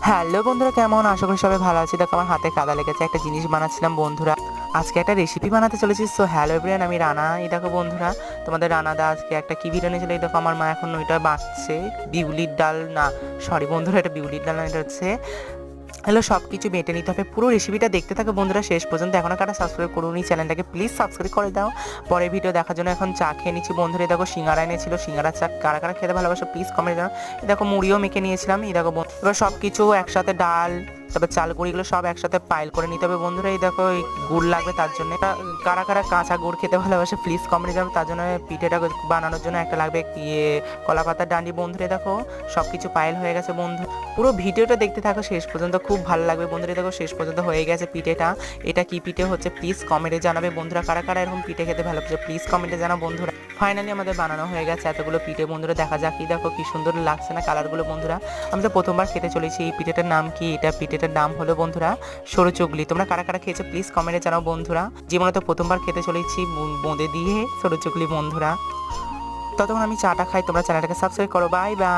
Hello বন্ধুরা, কেমন? আশা করি সবাই ভালো আছি। দেখো আমার হাতে কাদা লেগেছে, একটা জিনিস বানাচ্ছিলাম বন্ধুরা। আজকে একটা রেসিপি বানাতে চলেছি। সো হ্যালো এভরিওয়ান, আমি রানা। এই দেখো বন্ধুরা, তোমাদের রানা দা আজকে একটা কি ভিডিও নিয়েছিল। এই দেখো আমার মা এখন ওইটা বাঁচছে। বিউলির ডাল না, সরি বন্ধুরা, এটা বিউলির ডাল না, এটা হচ্ছে হ্যালো। সব কিছু বেটে নিতে হবে। পুরো রেসিপিটা দেখতে থাকো বন্ধুরা শেষ পর্যন্ত। এখনো কারা সাবস্ক্রাইব করুনি চ্যানেলটাকে, প্লিজ সাবস্ক্রাইব করে দাও। পরের ভিডিও দেখার জন্য এখন চা খেয়ে নিচ্ছি বন্ধুরা। এই দেখো সিঙ্গারা এনেছিল, সিঙ্গারা চা কারা কারা খেতে ভালোবাসো প্লিজ কমেন্ট জানাও। এই দেখো মুড়িও মেখে নিয়েছিলাম। এই দেখো এবার সব কিছু একসাথে, ডাল তারপর চাল গুঁড়িগুলো সব একসাথে পাইল করে নিতে হবে বন্ধুরা। এই দেখো এই গুড় লাগবে, তার জন্য কারা কারা কাঁচা গুড় খেতে ভালোবাসে প্লিজ কমেন্ট জানাও। তার জন্য পিঠেটা বানানোর জন্য একটা লাগবে কলা পাতার ডান্ডি বন্ধুরা। দেখো সব কিছু পাইল হয়ে গেছে বন্ধু। পুরো ভিডিওটা দেখতে থাকো শেষ পর্যন্ত, খুব ভালো লাগবে বন্ধুরা। দেখো শেষ পর্যন্ত হয়ে গেছে পিঠেটা। এটা কি পিঠে হচ্ছে প্লিজ কমেন্টে জানাবে বন্ধুরা। কারা কারা এরকম পিঠে খেতে ভালোবাসে প্লিজ কমেন্টে জানাও বন্ধুরা। ফাইনালি আমাদের বানানো হয়ে গেছে এতগুলো পিঠে বন্ধুরা। দেখা যাক, কি দেখো কি সুন্দর লাগছে না কালারগুলো বন্ধুরা। আমি তো প্রথমবার খেতে চলেছি। এই পিঠেটার নাম কি? এটা পিঠেটার নাম হলো বন্ধুরা সরু চুগলি। তোমরা কারা কারা খেয়েছো প্লিজ কমেন্টে জানাও বন্ধুরা। জীবনে তো প্রথমবার খেতে চলেছি বোঁদে দিয়ে সরু চুগলি বন্ধুরা। ততক্ষণ আমি চাটা খাই, তোমরা চ্যানেলটাকে সাবস্ক্রাইব করো। Bye bye.